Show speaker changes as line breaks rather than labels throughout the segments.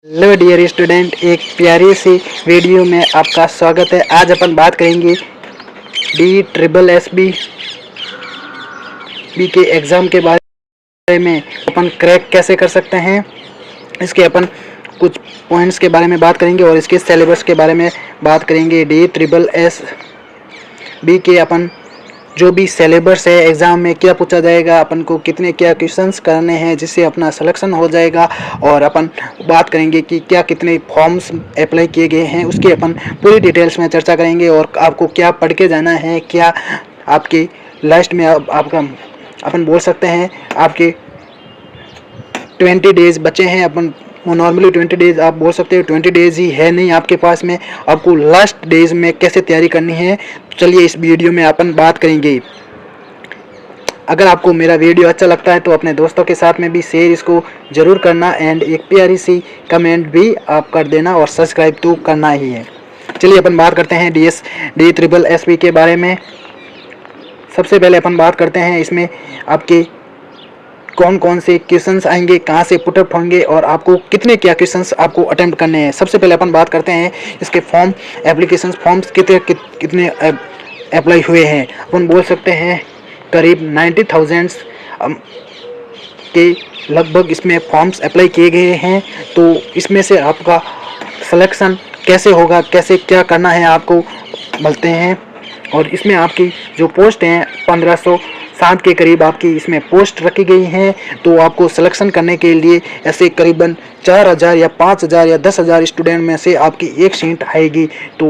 Hello dear student, एक प्यारी सी video में आपका स्वागत है। आज अपन बात करेंगे डी ट्रिपल एस बी के एग्ज़ाम के बारे में। अपन क्रैक कैसे कर सकते हैं, इसके अपन कुछ पॉइंट्स के बारे में बात करेंगे और इसके सिलेबस के बारे में बात करेंगे। डी ट्रिपल एस बी के अपन जो भी सिलेबस है, एग्ज़ाम में क्या पूछा जाएगा, अपन को कितने क्या क्वेश्चंस करने हैं जिससे अपना सिलेक्शन हो जाएगा, और अपन बात करेंगे कि क्या कितने फॉर्म्स अप्लाई किए गए हैं, उसके अपन पूरी डिटेल्स में चर्चा करेंगे। और आपको क्या पढ़ के जाना है, क्या आपके लास्ट में आपका अपन बोल सकते हैं आपके 20 डेज़ बचे हैं। अपन नॉर्मली 20 डेज़ आप बोल सकते हो, 20 डेज़ ही है नहीं आपके पास में। आपको लास्ट डेज़ में कैसे तैयारी करनी है, तो चलिए इस वीडियो में अपन बात करेंगे। अगर आपको मेरा वीडियो अच्छा लगता है तो अपने दोस्तों के साथ में भी शेयर इसको ज़रूर करना, एंड एक प्यारी सी कमेंट भी आप कर देना, और सब्सक्राइब तो करना ही है। चलिए अपन बात करते हैं डी ट्रिपल एस बी के बारे में। सबसे पहले अपन बात करते हैं इसमें आपके कौन कौन से क्वेश्चंस आएंगे, कहाँ से पुटअप होंगे, और आपको कितने क्या क्वेश्चंस आपको अटेम्प्ट करने हैं। सबसे पहले अपन बात करते हैं इसके एप्लीकेशन फॉर्म्स कितने अप्लाई हुए हैं। अपन बोल सकते हैं करीब 90,000 के लगभग इसमें फॉर्म्स अप्लाई किए गए हैं। तो इसमें से आपका सिलेक्शन कैसे होगा, कैसे क्या करना है आपको बोलते हैं। और इसमें आपकी जो पोस्ट हैं 1507 के करीब आपकी इसमें पोस्ट रखी गई हैं। तो आपको सिलेक्शन करने के लिए ऐसे करीबन 4,000 या 5,000 या 10,000 स्टूडेंट में से आपकी एक सीट आएगी। तो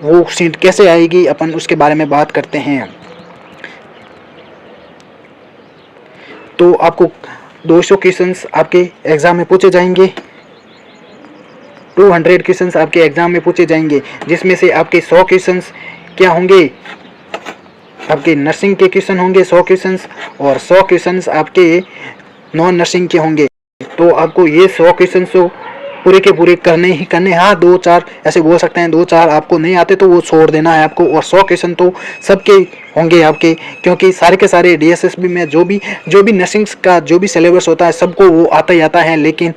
वो सीट कैसे आएगी, अपन उसके बारे में बात करते हैं। तो आपको 200 क्वेश्चंस आपके एग्ज़ाम में पूछे जाएंगे, 200 क्वेश्चंस आपके एग्ज़ाम में पूछे जाएंगे, जिसमें से आपके 100 क्वेश्चंस क्या होंगे, आपके नर्सिंग के क्वेश्चन होंगे 100 क्वेश्चंस, और 100 क्वेश्चंस आपके नॉन नर्सिंग के होंगे। तो आपको ये 100 क्वेश्चंस तो पूरे के पूरे करने ही करने। हाँ, 2-4 ऐसे बोल सकते हैं, 2-4 आपको नहीं आते तो वो छोड़ देना है आपको, और 100 क्वेश्चन तो सबके होंगे आपके, क्योंकि सारे के सारे DSSB में जो भी नर्सिंग का जो भी सिलेबस होता है सबको वो आता ही आता है। लेकिन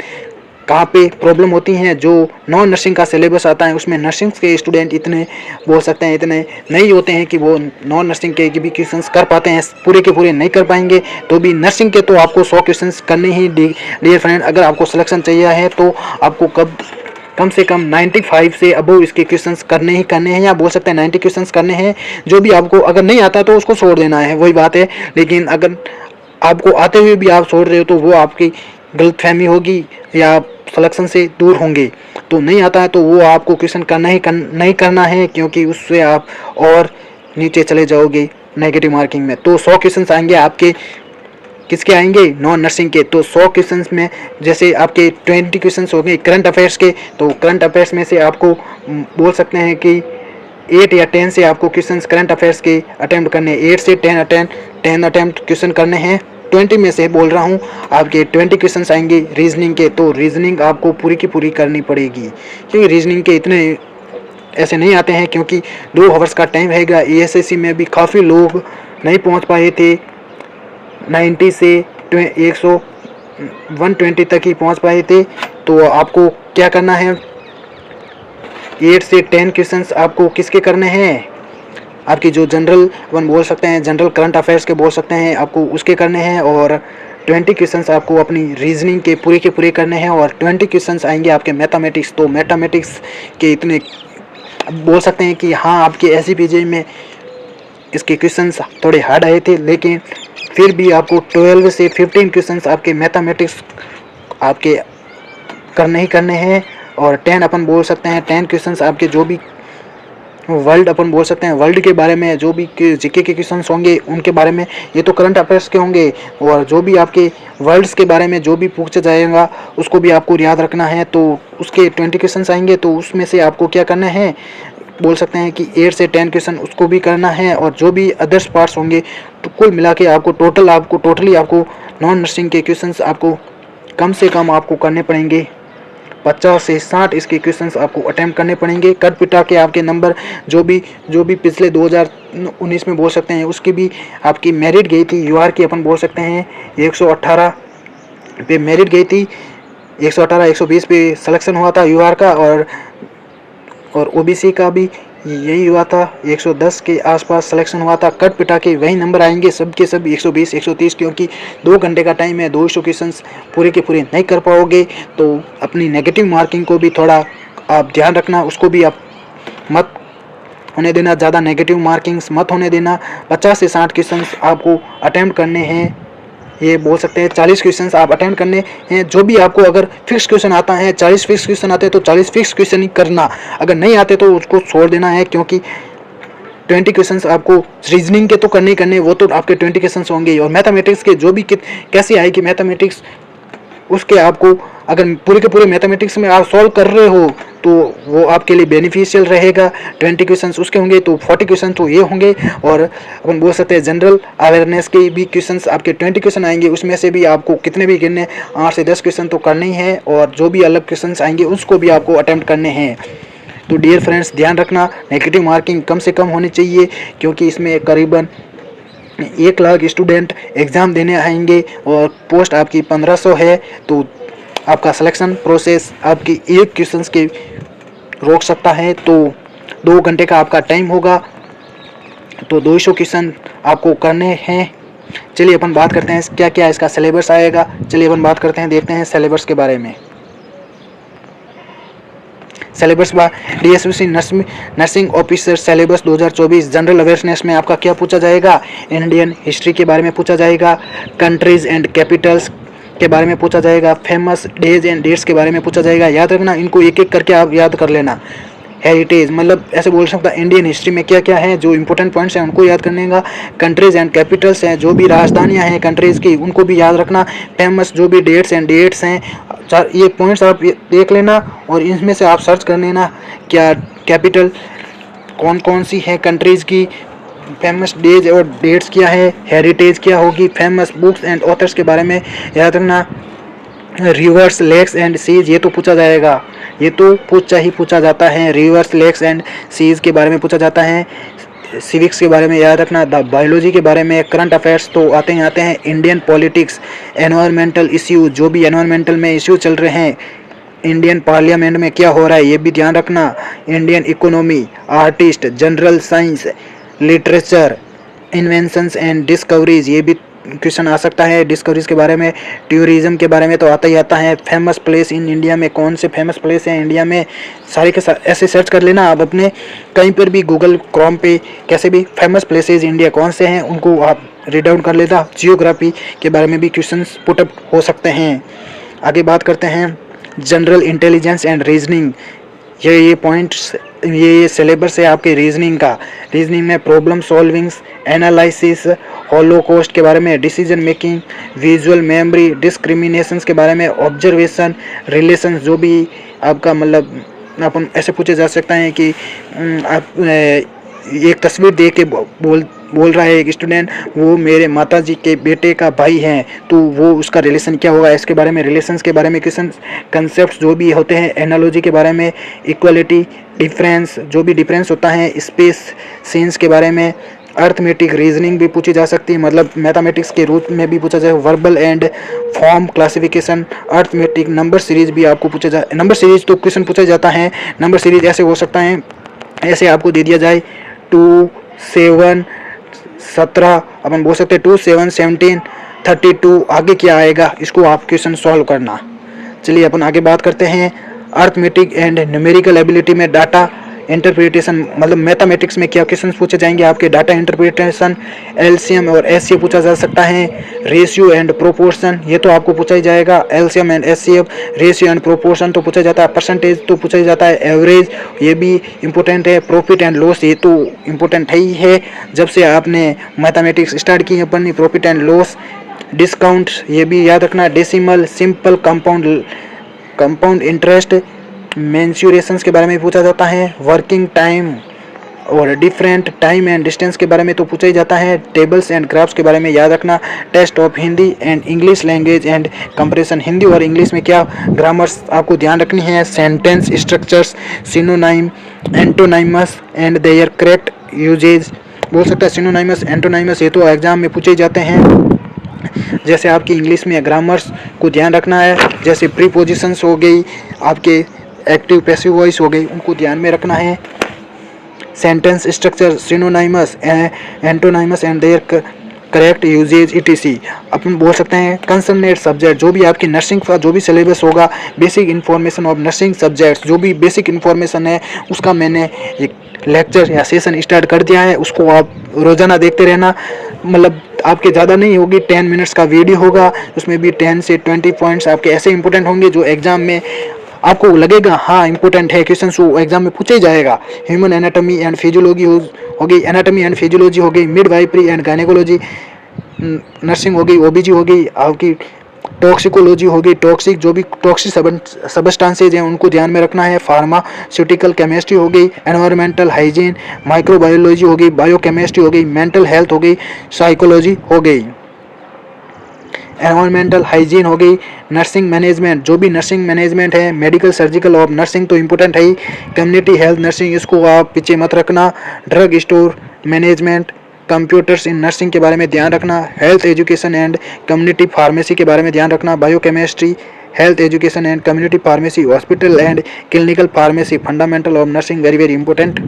कहाँ पे प्रॉब्लम होती हैं, जो नॉन नर्सिंग का सिलेबस आता है उसमें नर्सिंग के स्टूडेंट इतने बोल सकते हैं इतने नहीं होते हैं कि वो नॉन नर्सिंग के भी क्वेश्चंस कर पाते हैं, पूरे के पूरे नहीं कर पाएंगे। तो भी नर्सिंग के तो आपको 100 क्वेश्चंस करने ही डियर फ्रेंड। अगर आपको सिलेक्शन चाहिए है तो आपको कम से कम 95 से अबव इसके क्वेश्चंस करने ही करने हैं, या बोल सकते हैं 90 क्वेश्चंस करने हैं। जो भी आपको अगर नहीं आता तो उसको छोड़ देना है, वही बात है। लेकिन अगर आपको आते हुए भी आप छोड़ रहे हो तो वो आपकी गलतफहमी होगी, या सिलेक्शन से दूर होंगे। तो नहीं आता है तो वो आपको क्वेश्चन करना ही नहीं करना है, क्योंकि उससे आप और नीचे चले जाओगे नेगेटिव मार्किंग में। तो 100 क्वेश्चन आएंगे आपके, किसके आएंगे, नॉन नर्सिंग के। तो 100 क्वेश्चंस में जैसे आपके 20 क्वेश्चंस हो गए करंट अफेयर्स के। तो करंट अफेयर्स में से आपको बोल सकते हैं कि 8 या 10 से आपको क्वेश्चंस करंट अफेयर्स के अटेम्प्ट करने, 8 से 10 अटेम्प्ट क्वेश्चन करने हैं। 20 में से बोल रहा हूँ, आपके 20 क्वेश्चंस आएंगे रीजनिंग के। तो रीजनिंग आपको पूरी की पूरी करनी पड़ेगी, क्योंकि रीजनिंग के इतने ऐसे नहीं आते हैं, क्योंकि 2 आवर्स का टाइम रहेगा। ESSC में भी काफ़ी लोग नहीं पहुँच पाए थे, 90 से 120 तक ही पहुँच पाए थे। तो आपको क्या करना है, 8 से 10 क्वेश्चंस आपको किसके करने हैं, आपकी जो जनरल अपन बोल सकते हैं, जनरल करंट अफेयर्स के बोल सकते हैं, आपको उसके करने हैं। और 20 क्वेश्चंस आपको अपनी रीजनिंग के पूरे करने हैं, और 20 क्वेश्चंस आएंगे आपके मैथमेटिक्स। तो मैथमेटिक्स के इतने बोल सकते हैं कि हाँ, आपके SCPJ में इसके क्वेश्चंस थोड़े हार्ड आए थे, लेकिन फिर भी आपको 12 से 15 क्वेश्चंस आपके मैथमेटिक्स आपके करने ही करने हैं। और 10 अपन बोल सकते हैं 10 क्वेश्चंस आपके जो भी वर्ल्ड अपन बोल सकते हैं, वर्ल्ड के बारे में जो भी GK के क्वेश्चंस होंगे उनके बारे में, ये तो करंट अफेयर्स के होंगे। और जो भी आपके वर्ल्ड्स के बारे में जो भी पूछा जाएगा उसको भी आपको याद रखना है। तो उसके 20 क्वेश्चंस आएंगे, तो उसमें से आपको क्या करना है, बोल सकते हैं कि 8 से 10 क्वेश्चन उसको भी करना है। और जो भी अदर्स पार्ट्स होंगे, तो कुल मिला के आपको टोटली आपको नॉन नर्सिंग के क्वेश्चंस आपको कम से कम आपको करने पड़ेंगे 50 से 60 इसके क्वेश्चंस आपको अटेम्प्ट करने पड़ेंगे। कट पिटा के आपके नंबर जो भी पिछले 2019 में बोल सकते हैं उसकी भी आपकी मेरिट गई थी, UR की अपन बोल सकते हैं 118 पे मेरिट गई थी। 118 120 पे सिलेक्शन हुआ था यूआर का, और ओबीसी का भी यही हुआ था, 110 के आसपास सिलेक्शन हुआ था। कट पिटा के वही नंबर आएंगे सब के सब 120 130, क्योंकि 2 घंटे का टाइम है, 200 क्वेश्चन पूरे के पूरे नहीं कर पाओगे। तो अपनी नेगेटिव मार्किंग को भी थोड़ा आप ध्यान रखना, उसको भी आप मत होने देना, ज़्यादा नेगेटिव मार्किंग्स मत होने देना। 50 से 60 क्वेश्चन आपको अटैम्प्ट करने हैं, ये बोल सकते हैं 40 क्वेश्चंस आप अटेंड करने हैं। जो भी आपको अगर फिक्स क्वेश्चन आता है, 40 फिक्स क्वेश्चन आते हैं तो 40 फिक्स क्वेश्चन ही करना, अगर नहीं आते तो उसको छोड़ देना है, क्योंकि 20 क्वेश्चंस आपको रीजनिंग के तो करने ही करने, वो तो आपके 20 क्वेश्चंस होंगे। और मैथमेटिक्स के जो भी कैसे आएगी मैथमेटिक्स, उसके आपको अगर पूरे के पूरे मैथमेटिक्स में आप सॉल्व कर रहे हो तो वो आपके लिए बेनिफिशियल रहेगा। 20 क्वेश्चंस उसके होंगे तो 40 क्वेश्चन तो ये होंगे। और अपन बोल सकते हैं जनरल अवेयरनेस के भी क्वेश्चंस आपके 20 क्वेश्चन आएंगे, उसमें से भी आपको कितने भी गिनने 8 से 10 क्वेश्चन तो करने ही हैं, और जो भी अलग क्वेश्चंस आएंगे उसको भी आपको अटेम्प्ट करने हैं। तो डियर फ्रेंड्स, ध्यान रखना नेगेटिव मार्किंग कम से कम होनी चाहिए, क्योंकि इसमें करीबन 1 लाख स्टूडेंट एग्ज़ाम देने आएंगे और पोस्ट आपकी 1500 है। तो आपका सिलेक्शन प्रोसेस आपकी एक क्वेश्चंस के रोक सकता है। तो 2 घंटे का आपका टाइम होगा, तो 200 क्वेश्चन आपको करने हैं। चलिए अपन बात करते हैं क्या क्या इसका सिलेबस आएगा। चलिए अपन बात करते हैं, देखते हैं सिलेबस के बारे में। सिलेबस बा DSPC nursing officer syllabus 2024। General awareness में आपका क्या पूछा जाएगा, इंडियन हिस्ट्री के बारे में पूछा जाएगा, कंट्रीज एंड कैपिटल्स के बारे में पूछा जाएगा, फेमस डेज एंड डेट्स के बारे में पूछा जाएगा। याद रखना, इनको एक एक करके आप याद कर लेना। हेरिटेज मतलब ऐसे बोल सकता है इंडियन हिस्ट्री में क्या क्या है, जो इंपॉर्टेंट पॉइंट्स हैं उनको याद करने का। कंट्रीज एंड कैपिटल्स हैं, जो भी राजधानियां हैं कंट्रीज़ की उनको भी याद रखना। फेमस जो भी डेट्स एंड डेट्स हैं, ये पॉइंट्स आप देख लेना और इनमें से आप सर्च कर लेना क्या कैपिटल कौन कौन सी है कंट्रीज़ की, फेमस डेज और डेट्स क्या है, हेरिटेज क्या होगी, फेमस बुक्स एंड ऑथर्स के बारे में याद रखना। रिवर्स लेक्स एंड सीज ये तो पूछा जाएगा, ये तो पूछा जाता है। रिवर्स लेक्स एंड सीज के बारे में पूछा जाता है। सिविक्स के बारे में याद रखना। बायोलॉजी के बारे में, करंट अफेयर्स तो आते हैं। इंडियन पॉलिटिक्स, एनवायरमेंटल इश्यू, जो भी एनवायरमेंटल में इश्यू चल रहे हैं, इंडियन पार्लियामेंट में क्या हो रहा है ये भी ध्यान रखना। Indian economy, artist, general science, literature, inventions and discoveries ये भी क्वेश्चन आ सकता है। डिस्कवरीज के बारे में, टूरिज्म के बारे में तो आता ही आता है। फेमस प्लेस इन इंडिया में, कौन से फेमस प्लेस हैं इंडिया में, सारे के सारे ऐसे सर्च कर लेना आप अपने कहीं पर भी गूगल क्रोम पे, कैसे भी फेमस प्लेसेस इंडिया कौन से हैं उनको आप रीड आउट कर लेता। जियोग्राफी के बारे में भी क्वेश्चंस पुटअप हो सकते हैं। आगे बात करते हैं जनरल इंटेलिजेंस एंड रीजनिंग। ये पॉइंट्स, ये सिलेबस है आपके रीजनिंग का। रीजनिंग में प्रॉब्लम सॉल्विंग्स, एनालिसिस, हॉलोकॉस्ट के बारे में, decision making, visual memory, discriminations के बारे में, ऑब्जर्वेशन, रिलेशंस, जो भी आपका मतलब अपन ऐसे पूछे जा सकता है कि आप एक तस्वीर देख के बोल रहा है एक स्टूडेंट, वो मेरे माताजी के बेटे का भाई हैं, तो वो उसका रिलेशन क्या होगा, इसके बारे में, रिलेशंस के बारे में क्वेश्चन, कंसेप्ट जो भी होते हैं, एनालॉजी के बारे में, इक्वलिटी, डिफरेंस, जो भी डिफरेंस होता है, स्पेस सीन्स के बारे में, अर्थमेटिक रीजनिंग भी पूछी जा सकती है, मतलब मैथमेटिक्स के रूप में भी पूछा जाए। Verbal and form classification, arithmetic, number series भी आपको पूछा जाए। नंबर सीरीज तो क्वेश्चन पूछा जाता है। नंबर सीरीज ऐसे हो सकता है, ऐसे आपको दे दिया जाए 2 7 17, अपन बोल सकते हैं 2 7 17 32, आगे क्या आएगा इसको आप क्वेश्चन सॉल्व करना। चलिए अपन आगे बात करते हैं। अर्थमेटिक एंड न्यूमेरिकल एबिलिटी में डाटा इंटरप्रिटेशन, मतलब मैथमेटिक्स में क्या क्वेश्चन पूछे जाएंगे आपके, डाटा इंटरप्रिटेशन, एलसीएम और एचसीएफ पूछा जा सकता है। रेशियो एंड प्रोपोर्शन ये तो आपको पूछा ही जाएगा। LCM and HCF, ratio and proportion तो पूछा जाता है। परसेंटेज तो पूछा ही जाता है। एवरेज ये भी इंपॉर्टेंट है। प्रॉफिट एंड लॉस ये तो इंपॉर्टेंट है ही है, जब से आपने मैथमेटिक्स स्टार्ट की है पढ़नी, प्रॉफिट एंड लॉस। डिस्काउंट ये भी याद रखना। डेसिमल, सिंपल, कंपाउंड इंटरेस्ट, मेंसुरेशंस के बारे में पूछा जाता है। वर्किंग टाइम और डिफरेंट टाइम एंड डिस्टेंस के बारे में तो पूछा ही जाता है। टेबल्स एंड ग्राफ्स के बारे में याद रखना। Test of Hindi and English language and comparison, Hindi और इंग्लिश में क्या ग्रामर्स आपको ध्यान रखनी है। Sentence structures, synonym, antonyms and their correct usage, बोल सकता है सिनोनाइमस, एंटोनाइमस ये तो एग्जाम में पूछे जाते हैं। जैसे आपकी इंग्लिश में ग्रामर्स को ध्यान रखना है, जैसे प्रीपोजिशंस हो गई, आपके एक्टिव पैसिव वॉइस हो गई, उनको ध्यान में रखना है। Sentence structure, synonyms, antonyms and their correct usage etc। अपन बोल सकते हैं कंसर्नेट सब्जेक्ट, जो भी आपकी नर्सिंग का जो भी सिलेबस होगा, basic information of nursing subjects, जो भी बेसिक इन्फॉर्मेशन है उसका मैंने एक लेक्चर या सेशन स्टार्ट कर दिया है, उसको आप रोज़ाना देखते रहना। मतलब आपके ज़्यादा नहीं होगी, 10 मिनट्स का वीडियो होगा, उसमें भी 10 से 20 पॉइंट्स आपके ऐसे इंपॉर्टेंट होंगे जो एग्जाम में आपको लगेगा हाँ इंपॉर्टेंट है, क्वेश्चन वो एग्जाम में पूछा ही जाएगा। ह्यूमन एनाटॉमी एंड फिजियोलॉजी हो गई, एनाटॉमी एंड फिजियोलॉजी हो गई, मिडवाइफरी एंड गायनेकोलॉजी, नर्सिंग हो गई, ओबीजी हो गई, आपकी टॉक्सिकोलॉजी हो गई, टॉक्सिक जो भी टॉक्सिक सबस्टांसेज हैं उनको ध्यान में रखना है, फार्मास्यूटिकल केमिस्ट्री हो गई, एनवायरमेंटल हाइजीन, माइक्रोबायोलॉजी हो गई, बायोकेमिस्ट्री हो गई, मेंटल हेल्थ हो गई, साइकोलॉजी हो गई, एनवायरमेंटल हाइजीन हो गई, नर्सिंग मैनेजमेंट, जो भी नर्सिंग मैनेजमेंट है, मेडिकल सर्जिकल और नर्सिंग तो इम्पोर्टेंट है ही, कम्युनिटी हेल्थ नर्सिंग इसको आप पीछे मत रखना, drug store management, computers in nursing के बारे में ध्यान रखना, health education and community pharmacy के बारे में ध्यान रखना, biochemistry, health education and community pharmacy, hospital and clinical pharmacy, fundamental of nursing, very very important.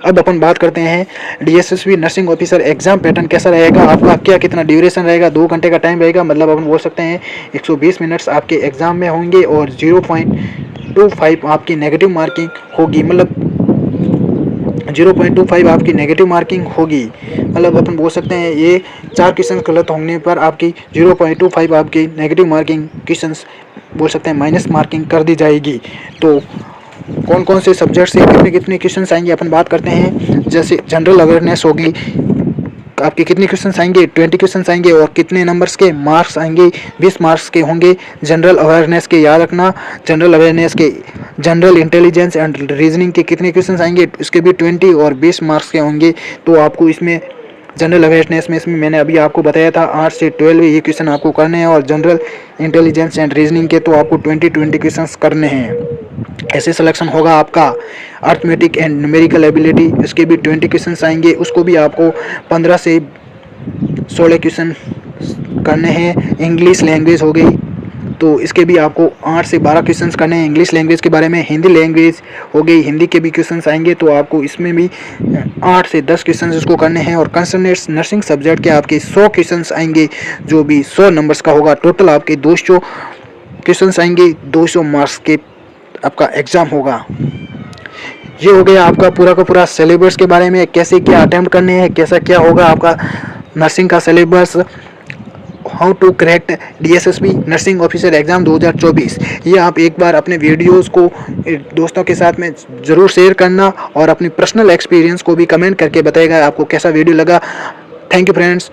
अब अपन बात करते हैं DSSB nursing officer exam pattern कैसा रहेगा, आपका क्या कितना ड्यूरेशन रहेगा, 2 घंटे का टाइम रहेगा, मतलब अपन बोल सकते हैं 120 मिनट्स आपके एग्जाम में होंगे और 0.25 आपकी नेगेटिव मार्किंग होगी, मतलब 0.25 आपकी नेगेटिव मार्किंग होगी, मतलब अपन बोल सकते हैं ये 4 क्वेश्चन गलत होने पर आपकी 0.25 आपकी नेगेटिव मार्किंग क्वेश्चन बोल सकते हैं माइनस मार्किंग कर दी जाएगी। तो कौन कौन से सब्जेक्ट से कितने कितने क्वेश्चन आएंगे अपन बात करते हैं। जैसे जनरल अवेयरनेस होगी, आपके कितने क्वेश्चन आएंगे, 20 क्वेश्चन आएंगे और कितने नंबर्स के मार्क्स आएंगे, 20 मार्क्स के होंगे जनरल अवेयरनेस के, याद रखना। जनरल अवेयरनेस के जनरल इंटेलिजेंस एंड रीजनिंग के कितने क्वेश्चन आएंगे, इसके भी 20 और 20 मार्क्स के होंगे। तो आपको इसमें जनरल अवेयरनेस में इसमें मैंने अभी आपको बताया था 8 से 12 ये क्वेश्चन आपको करने हैं, और जनरल इंटेलिजेंस एंड रीजनिंग के तो आपको 20 क्वेश्चन करने हैं। ऐसे सिलेक्शन होगा आपका। अर्थमेटिक एंड न्यूमेरिकल एबिलिटी, इसके भी 20 क्वेश्चन आएंगे, उसको भी आपको 15 से 16 क्वेश्चन करने हैं। इंग्लिश लैंग्वेज हो गई तो इसके भी आपको 8 से 12 क्वेश्चन करने हैं इंग्लिश लैंग्वेज के बारे में। हिंदी लैंग्वेज हो गई, हिंदी के भी क्वेश्चन आएंगे तो आपको इसमें भी 8 से 10 क्वेश्चन इसको करने हैं। और कंसर्नेट नर्सिंग सब्जेक्ट के आपके 100 क्वेश्चन आएंगे, जो भी 100 नंबर्स का होगा। टोटल आपके 200 क्वेश्चन आएंगे, 200 मार्क्स के आपका एग्ज़ाम होगा। ये हो गया आपका पूरा का पूरा सिलेबस के बारे में, कैसे क्या अटेम्प्ट करने हैं, कैसा क्या होगा आपका नर्सिंग का syllabus. How to correct DSSB nursing officer exam 2024। ये आप एक बार अपने वीडियोस को दोस्तों के साथ में ज़रूर शेयर करना और अपनी पर्सनल एक्सपीरियंस को भी कमेंट करके बताएगा आपको कैसा वीडियो लगा। Thank you friends.